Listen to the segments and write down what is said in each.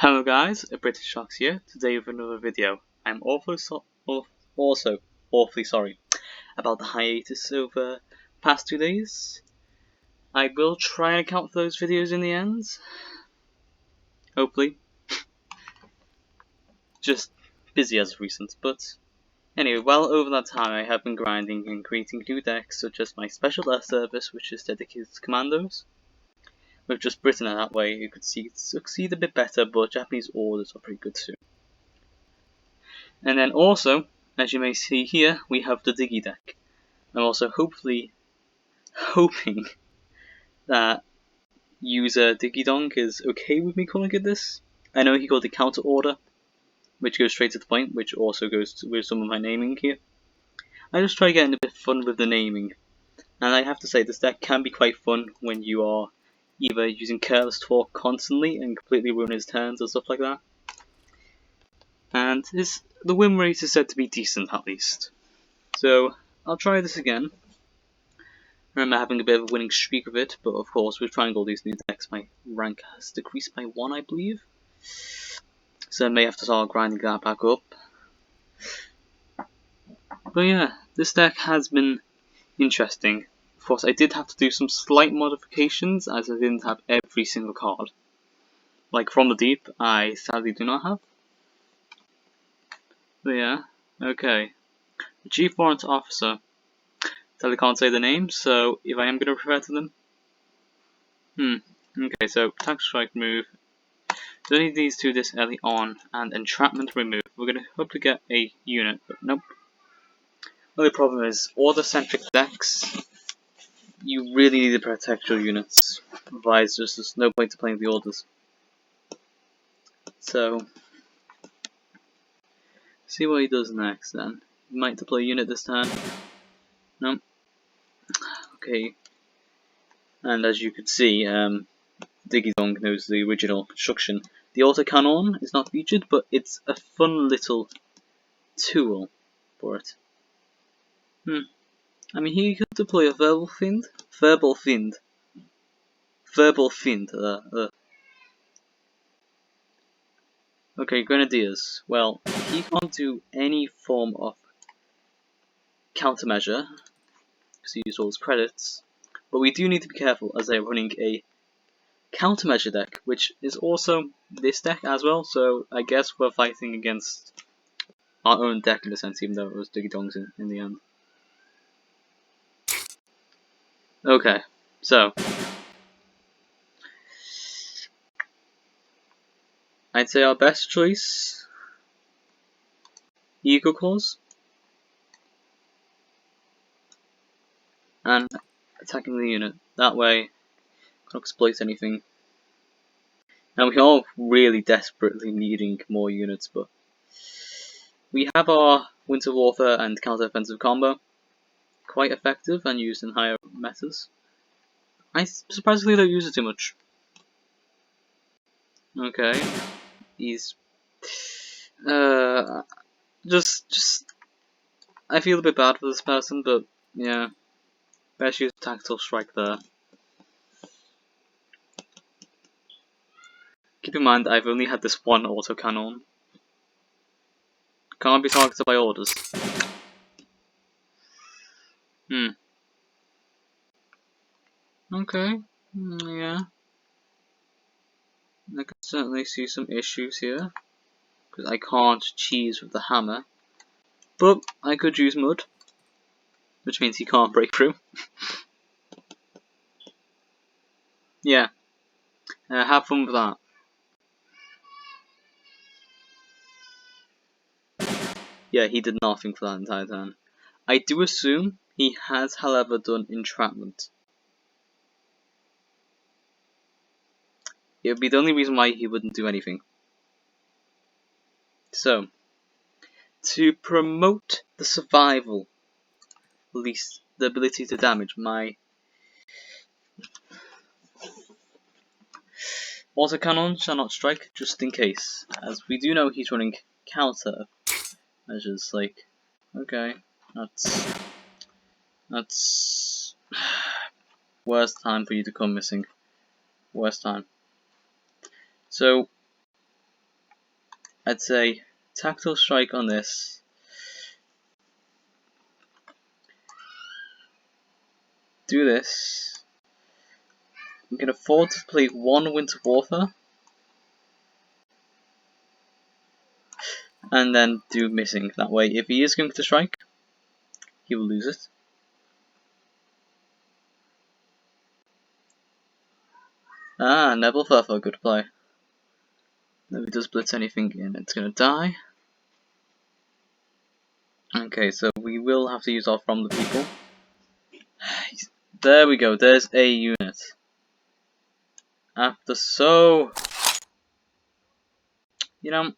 Hello guys, a British Sharks here, today with another video. I'm also awfully sorry about the hiatus over past 2 days. I will try and account for those videos in the end. Hopefully. Just busy as of recent, but anyway, well over that time I have been grinding and creating new decks such as my special air service, which is dedicated to commandos. With just Britain in that way, you could see it succeed a bit better, but Japanese orders are pretty good too. And then also, as you may see here, we have the Diggy deck. I'm also hoping that user Diggy is okay with me calling it this. I know he called it Counter Order, which goes straight to the point, which also goes with some of my naming here. I just try getting a bit fun with the naming, and I have to say this deck can be quite fun when you are either using Careless Talk constantly and completely ruin his turns or stuff like that. And the win rate is said to be decent at least. So I'll try this again. I remember having a bit of a winning streak of it, but of course with trying all these new decks my rank has decreased by 1 I believe. So I may have to start grinding that back up. But yeah, this deck has been interesting. Of course I did have to do some slight modifications as I didn't have every single card. Like From the Deep, I sadly do not have. But yeah, okay. The Chief Warrant Officer. Sadly can't say the name, so if I am going to refer to them. Okay, so Attack Strike remove. Don't need these two this early on, and Entrapment remove. We're going to hope to get a unit, but nope. The only problem is, order-centric decks, you really need to protect your units. Otherwise, there's no point to playing the orders. So, see what he does next then. He might deploy a unit this turn. Nope. Okay. And as you can see, Diggy Dong knows the original construction. The autocannon is not featured, but it's a fun little tool for it. I mean, he could deploy a verbal fiend. Okay, Grenadiers. Well, he can't do any form of countermeasure because he used all his credits. But we do need to be careful as they're running a countermeasure deck, which is also this deck as well. So I guess we're fighting against our own deck in a sense, even though it was Diggy Dong's in the end. Okay, so I'd say our best choice, Eagle Claws, and attacking the unit. That way, can't exploit anything. Now we are really desperately needing more units, but we have our Winter Warfare and Counter-Offensive combo, quite effective and used in higher metas. I surprisingly don't use it too much. Okay, he's just I feel a bit bad for this person, but yeah, best use Tactile Strike there. Keep in mind I've only had this one autocannon. Can't be targeted by orders. Okay, yeah. I can certainly see some issues here, because I can't cheese with the hammer. But I could use mud, which means he can't break through. Yeah, have fun with that. Yeah, he did nothing for that entire turn. I do assume he has, however, done entrapment. It would be the only reason why he wouldn't do anything. So, to promote the survival, at least the ability to damage, my autocannon shall not strike just in case, as we do know he's running counter measures. Like, okay, that's worst time for you to come missing. Worst time. So I'd say tactile strike on this. Do this. We can afford to play one Winter Warfare. And then do missing. That way, if he is going to strike, he will lose it. Ah, Nebel Furfur, good play. If he does blitz anything in, it's gonna die. Okay, so we will have to use our From the People. There we go, there's a unit. After so... You know,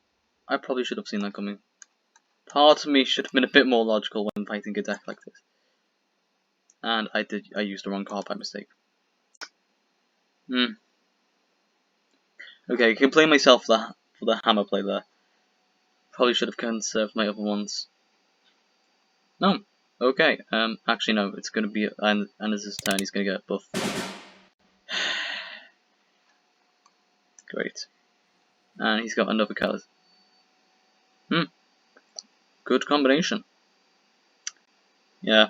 I probably should have seen that coming. Part of me should have been a bit more logical when fighting a deck like this. And I used the wrong card by mistake. Okay, I can blame myself for the hammer play there. Probably should have conserved my other ones. No. Okay. Actually, no. It's gonna be and it's his turn. He's gonna get a buff. Great. And he's got another card. Good combination. Yeah.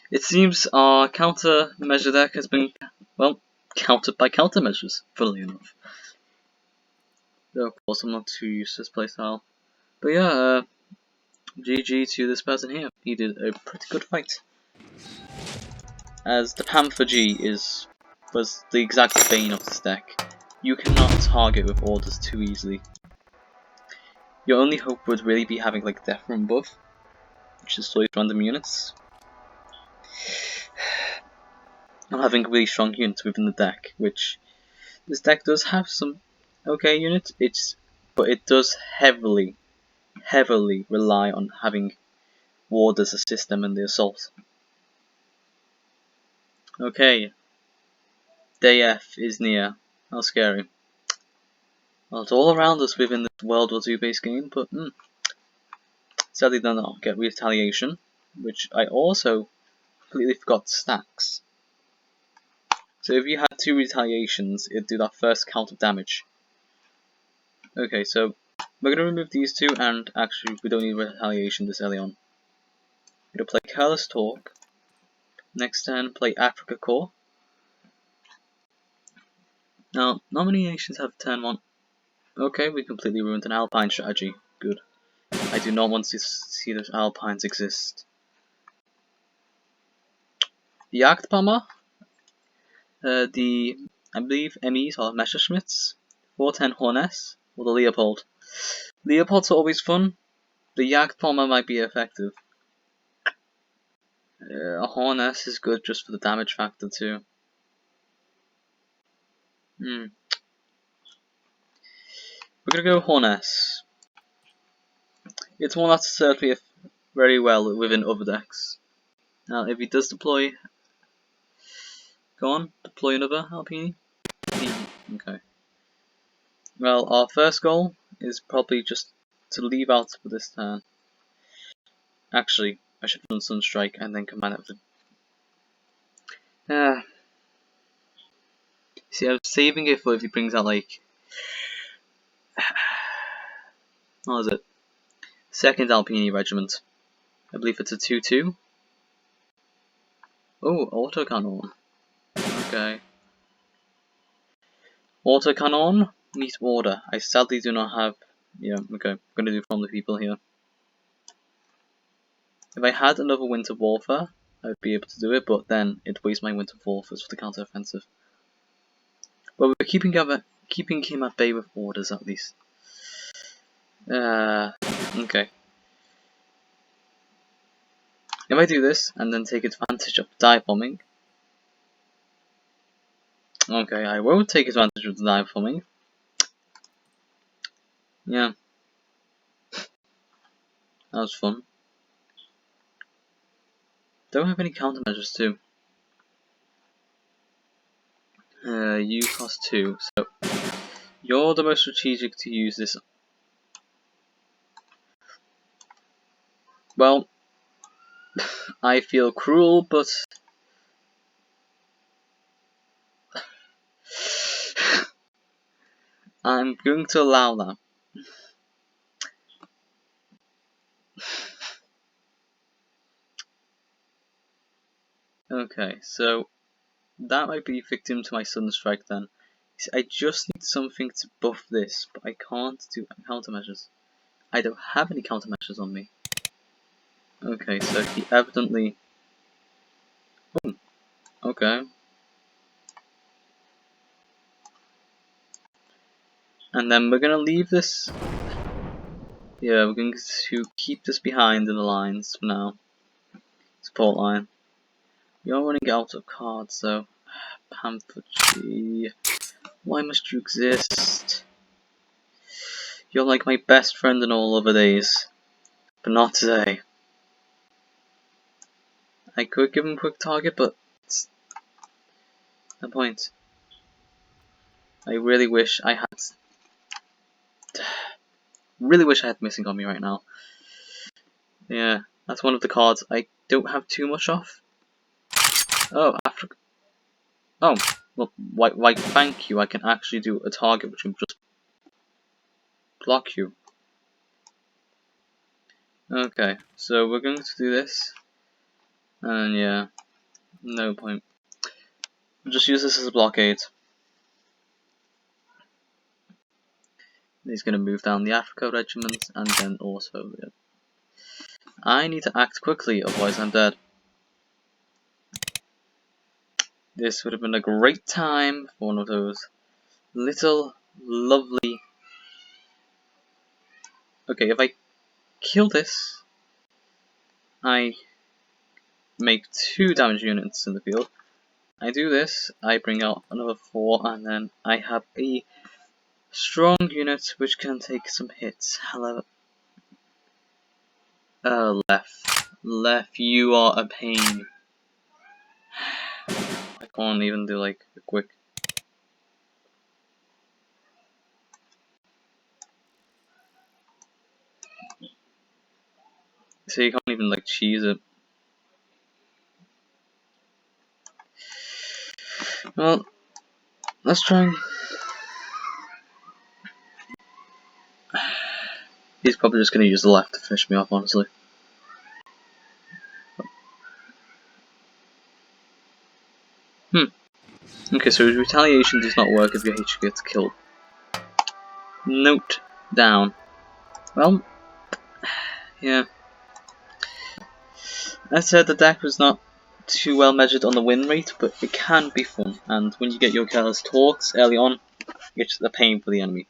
It seems our countermeasure deck has been, well, countered by countermeasures, funnily enough. Though, of course, I'm not too used to this playstyle. But yeah, GG to this person here. He did a pretty good fight. As the Panther G was the exact bane of this deck. You cannot target with orders too easily. Your only hope would really be having like Death Run buff, which destroys random units. Or having really strong units within the deck, which this deck does have some okay units, but it does heavily rely on having warders assist them in the assault. Okay, Day F is near. How scary. Well, it's all around us within this World War II based game, but sadly do not get retaliation, which I also completely forgot stacks. So if you had 2 retaliations, it'd do that first count of damage. Okay, so we're gonna remove these 2, and actually we don't need retaliation this early on. We're gonna play Careless Talk. Next turn, play Africa Core. Now, not many nations have turn 1. Okay, we completely ruined an Alpine strategy. Good. I do not want to see those Alpines exist. The Jagdbomber, I believe MEs are Messerschmitts, 410 Hornets, or the Leopold. Leopolds are always fun. The Jagdbomber might be effective. A Hornets is good just for the damage factor too. We're gonna go Hornets. It's one that served me very well within other decks. Now, if he does deploy, go on, deploy another Alpini. Okay. Well, our first goal is probably just to leave out for this turn. Actually, I should run Sunstrike and then combine it with the... See, I was saving it for if he brings out like... What is it? Second Alpini Regiment. I believe it's a 2-2. Oh, autocannon. Okay. Autocannon, meet order. I sadly do not have... Yeah, okay. I'm gonna do From the People here. If I had another Winter Warfare, I would be able to do it, but then it'd waste my Winter Warfares for the counter-offensive. But we're keeping him at bay with orders at least. Okay. If I do this, and then take advantage of dive bombing... Okay, I won't take advantage of the dive bombing. Yeah. That was fun. Don't have any countermeasures too. You cost 2, so... You're the most strategic to use this. Well... I feel cruel, but... I'm going to allow that. Okay, so that might be victim to my sudden strike then. See, I just need something to buff this, but I can't do countermeasures. I don't have any countermeasures on me. Okay, so he evidently... Oh, okay. And then we're gonna leave this... Yeah, we're going to keep this behind in the lines for now. Support line. You're running out of cards, so... Panther G... Why must you exist? You're like my best friend in all other days. But not today. I could give him a quick target, but... It's no point. I really wish I had... Really wish I had missing on me right now. Yeah, that's one of the cards I don't have too much of. Oh, Africa. Oh, well, why thank you, I can actually do a target which can just block you. Okay, so we're going to do this. And yeah, no point. We'll just use this as a blockade. He's going to move down the Africa regiment, and then also... Yeah. I need to act quickly, otherwise I'm dead. This would have been a great time for one of those little lovely... Okay, if I kill this, I make 2 damage units in the field. I do this, I bring out another 4, and then I have a strong unit which can take some hits. Hello. Left, you are a pain. I can't even do like a quick... So you can't even like cheese it. Well, let's try and... He's probably just going to use the left to finish me off, honestly. Okay, so retaliation does not work if your HQ gets killed. Note down. Well, yeah. I said the deck was not too well measured on the win rate, but it can be fun. And when you get your careless talks early on, it's the pain for the enemy.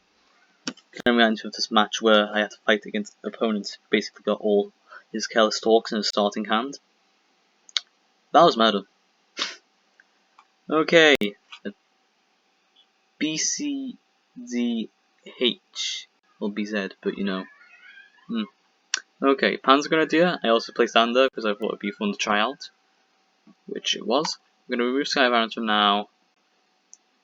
Can remind you of this match where I had to fight against an opponent who basically got all his careless talks in his starting hand. That was murder. Okay, BCDH or BZ, but you know. Okay, Panzer Grenadier. I also placed under because I thought it'd be fun to try out, which it was. I'm gonna remove Sky Barons from now.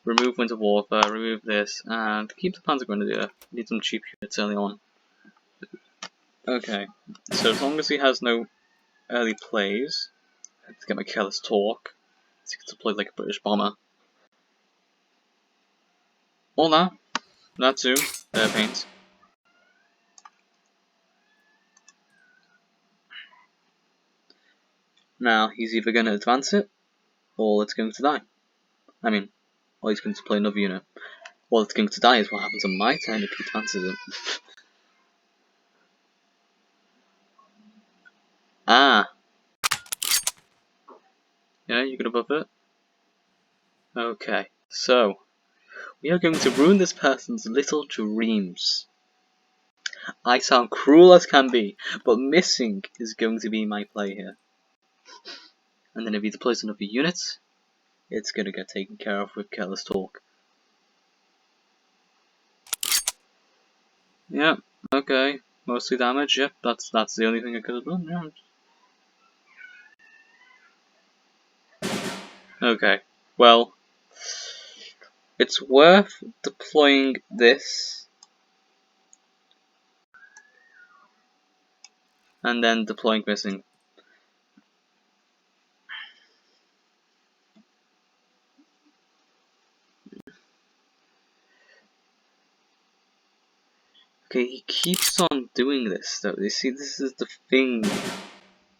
Remove Winter Warfare, remove this, and keep the Panzer Grenadier. Need some cheap units early on. Okay, so as long as he has no early plays, I have to get my Careless Talk. So he gets to play like a British bomber. Or that too, paint. Now, he's either going to advance it, or it's going to die. I mean, or he's going to play another unit. Well, it's going to die is what happens on my turn if he advances it. Ah! Yeah, you're gonna buff it? Okay, so we are going to ruin this person's little dreams. I sound cruel as can be, but missing is going to be my play here. And then if he deploys another unit, it's gonna get taken care of with Careless Talk. Yeah, okay. Mostly damage, yep, that's the only thing I could have done, yeah. Okay, well, it's worth deploying this, and then deploying missing. Okay, he keeps on doing this though. You see, this is the thing.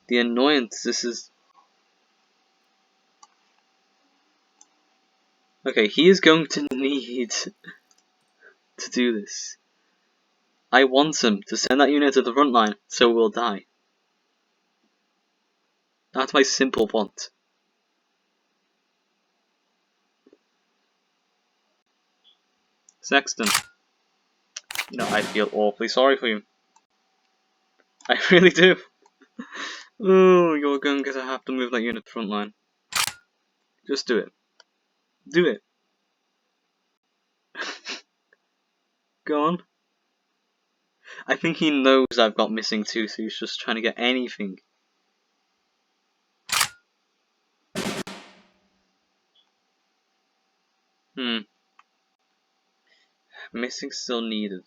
The annoyance, this is... Okay, he is going to need to do this. I want him to send that unit to the front line, so we'll die. That's my simple want. Sexton. You know, I feel awfully sorry for you. I really do. Oh, you're going to have to move that unit to the front line. Just do it. Do it. Go on. I think he knows I've got missing too, so he's just trying to get anything. Missing still needed.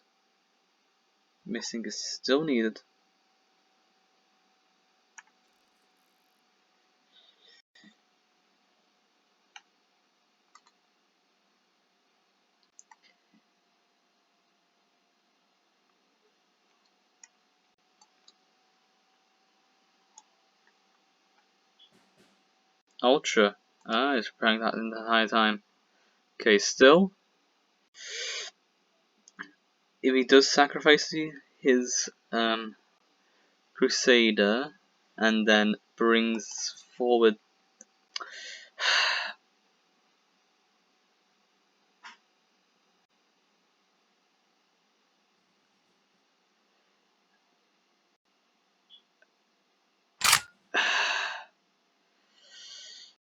Missing is still needed. Ultra. Ah, he's preparing that the entire time. Okay, still. If he does sacrifice his Crusader and then brings forward.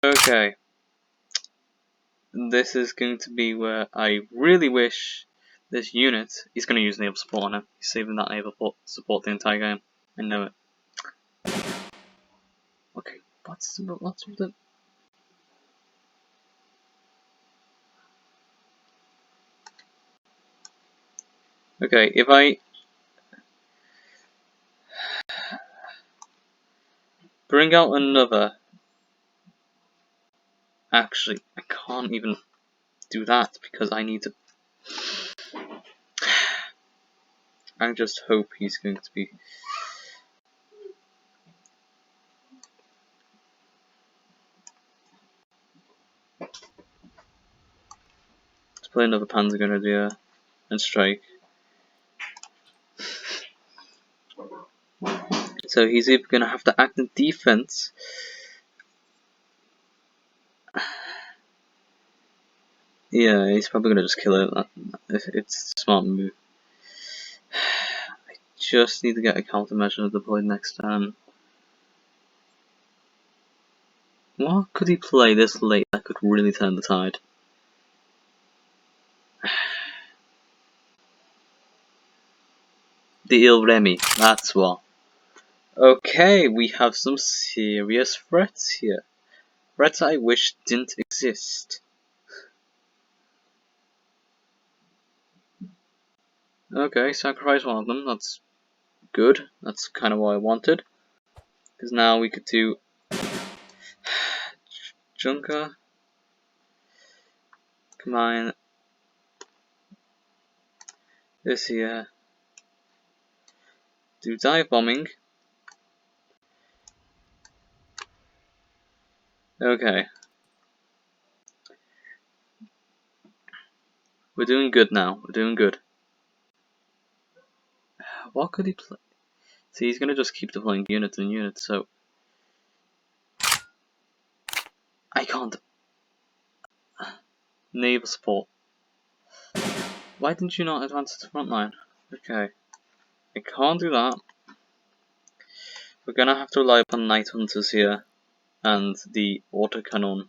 Okay. This is going to be where I really wish this unit. He's going to use naval support on him. He's saving that naval support the entire game. I know it. Okay, what's the. Okay, if I bring out another. Actually, I can't even do that because I need to. I just hope he's going to be. To play another Panzer Grenadier and strike. So he's either going to have to act in defense. Yeah, he's probably going to just kill it. It's a smart move. I just need to get a countermeasure deployed next turn. What could he play this late that could really turn the tide? The Il Remy, that's what. Okay, we have some serious threats here. Threats I wish didn't exist. Okay, sacrifice one of them, that's good. That's kind of what I wanted. Because now we could do Junker, combine this here, do dive bombing. Okay. We're doing good now, we're doing good. What could he play? See, he's gonna just keep deploying units and units, so... I can't... Naval support. Why didn't you not advance to the front line? Okay. I can't do that. We're gonna have to rely upon Night Hunters here. And the autocannon.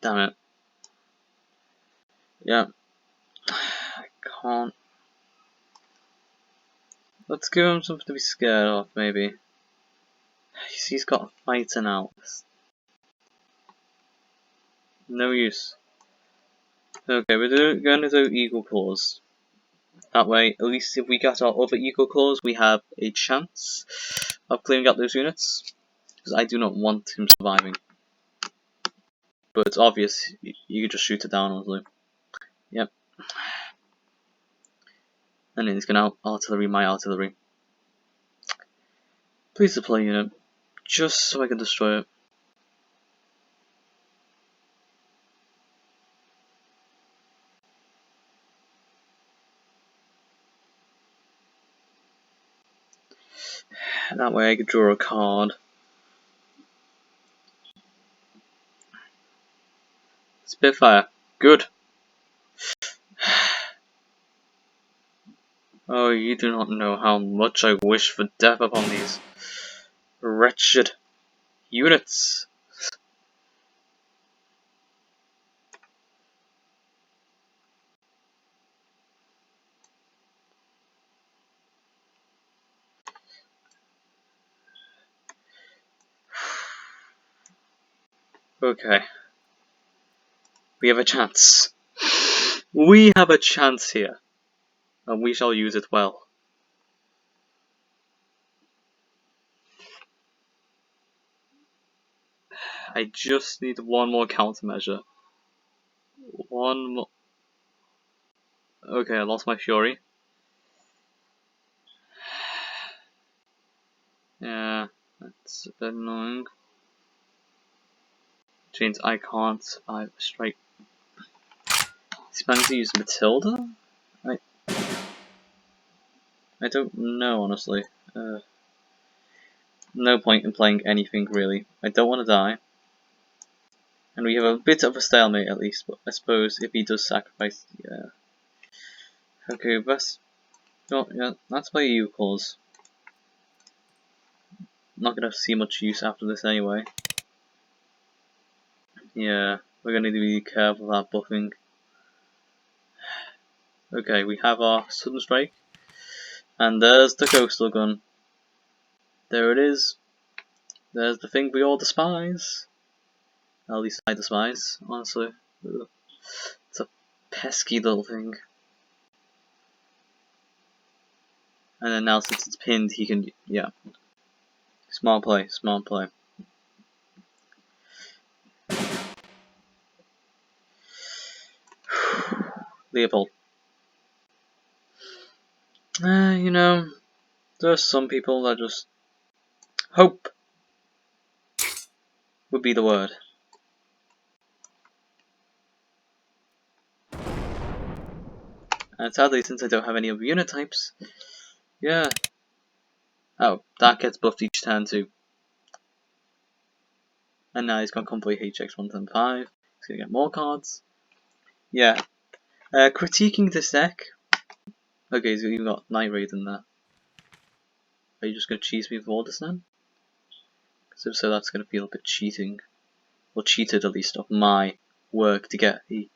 Damn it. Yeah. I can't... Let's give him something to be scared of, maybe. He's got a fighter now. No use. Okay, we're gonna do Eagle Claws. That way, at least if we get our other Eagle Claws, we have a chance of clearing out those units. Because I do not want him surviving. But it's obvious, you could just shoot it down easily. Yep. And then he's gonna artillery my artillery. Please deploy unit. Just so I can destroy it. That way I could draw a card. Spitfire. Good. Oh, you do not know how much I wish for death upon these wretched units. Okay. We have a chance. We have a chance here. And we shall use it well. I just need one more countermeasure. One more. Okay, I lost my fury. Yeah, that's a bit annoying. Which means I can't survive a strike. Is he planning to use Matilda? I don't know, honestly. No point in playing anything, really. I don't want to die. And we have a bit of a stalemate, at least, but I suppose if he does sacrifice, yeah. Okay, best. Oh, yeah, that's my equals. Not gonna see much use after this anyway. Yeah, we're gonna need to be careful about buffing. Okay, we have our sudden strike. And there's the coastal gun. There it is. There's the thing we all despise. At least I despise, honestly. Ugh. It's a pesky little thing. And then now since it's pinned, he can, yeah. Smart play, smart play. Leopold. You know, there are some people that just... Hope would be the word. And sadly, since I don't have any other unit types, yeah. Oh, that gets buffed each turn too. And now he's got complete HX175. He's gonna get more cards. Yeah. Critiquing this deck. Okay, so you've got Night Raid in there. Are you just gonna cheese me with all this then? Because if so, that's gonna feel a bit cheating. Or cheated at least of my work to get the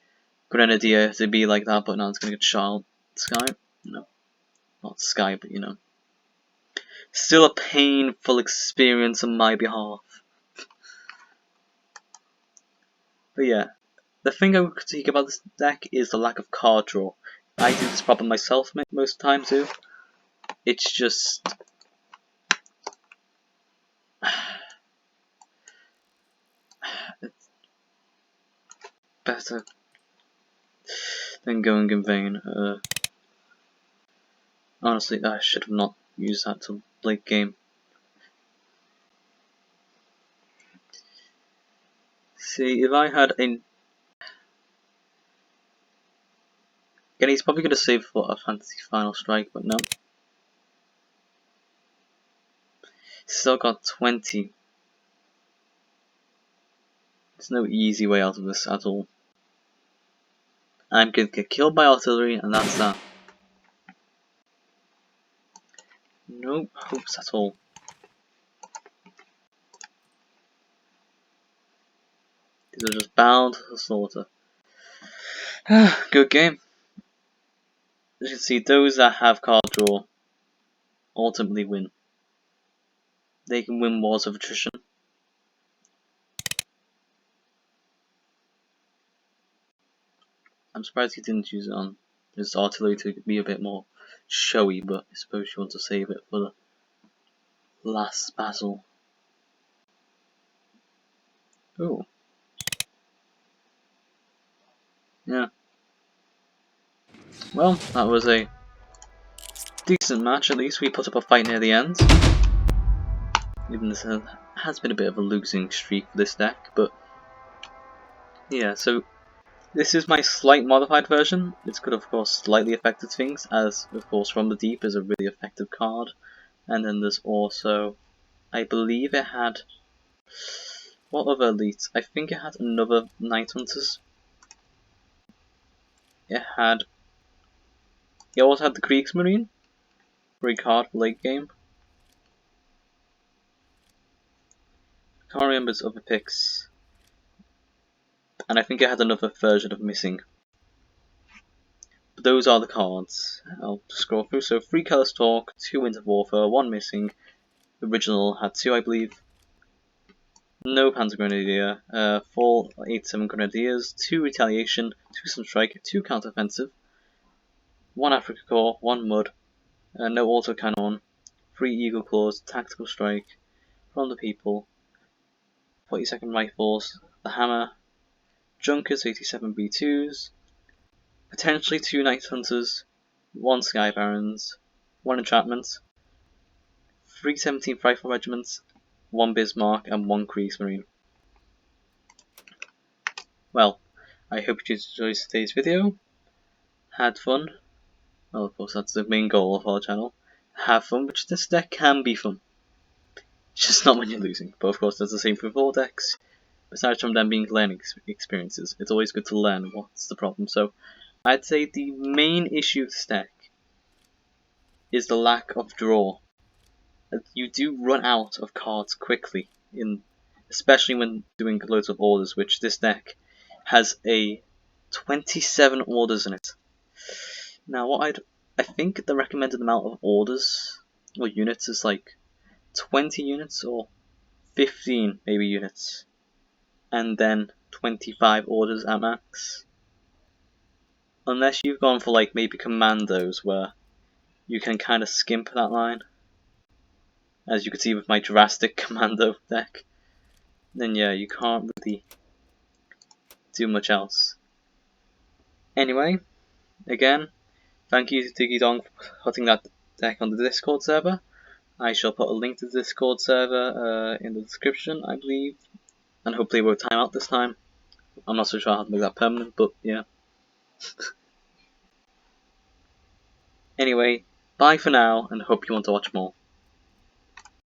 Grenadier to be like that, but now it's gonna get Child Sky. No. Not Sky, but you know. Still a painful experience on my behalf. But yeah. The thing I would critique about this deck is the lack of card draw. I do this problem myself most of the time too. It's just... it's better than going in vain. Honestly, I should have not used that till late game. See, if I had a... Again, he's probably going to save for a Fantasy Final Strike, but no. Still got 20. There's no easy way out of this at all. I'm going to get killed by artillery, and that's that. No hopes at all. These are just bound to slaughter. Good game. As you can see, those that have card draw ultimately win. They can win wars of attrition. I'm surprised he didn't use it on his artillery to be a bit more showy, but I suppose you want to save it for the last battle. Oh. Yeah. Well, that was a decent match at least. We put up a fight near the end. Even this has been a bit of a losing streak for this deck, but yeah, so this is my slight modified version. It could of course slightly affected things, as of course From the Deep is a really effective card, And then there's also, I believe it had, what other elites? I think it had another Night Hunters. It also had the Kriegsmarine, very card for late game. Can't remember its other picks. And I think it had another version of Missing. But those are the cards. I'll scroll through. So 3 Callous Talk, 2 Winter Warfare, 1 Missing. The original had 2, I believe. No Panzer Grenadier, 4 8-7 Grenadiers, 2 Retaliation, 2 Sun Strike, 2 Counteroffensive, 1 Africa Corps, 1 Mud, no Autocannon, 3 Eagle Claws, Tactical Strike, From the People, 42nd Rifles, the Hammer, Junkers 87 B2s, potentially 2 Night Hunters, 1 Sky Barons, 1 Entrapment, 3 17th Rifle Regiments, 1 Bismarck, and 1 Kriegsmarine. Well, I hope you enjoyed today's video, had fun. Well, of course, that's the main goal of our channel. Have fun, which this deck can be fun. It's just not when you're losing. But of course, that's the same for all decks. Besides from them being learning experiences, it's always good to learn what's the problem. So, I'd say the main issue with this deck is the lack of draw. You do run out of cards quickly, especially when doing loads of orders, which this deck has 27 orders in it. Now, I think the recommended amount of orders or units is like 20 units or 15 maybe units, and then 25 orders at max. Unless you've gone for like maybe commandos where you can kind of skimp that line, as you can see with my drastic commando deck, then yeah, you can't really do much else. Anyway, again, thank you to DiggyDong for putting that deck on the Discord server. I shall put a link to the Discord server in the description, I believe, and hopefully it will time out this time. I'm not so sure how to make that permanent, but yeah. Anyway, bye for now, and hope you want to watch more.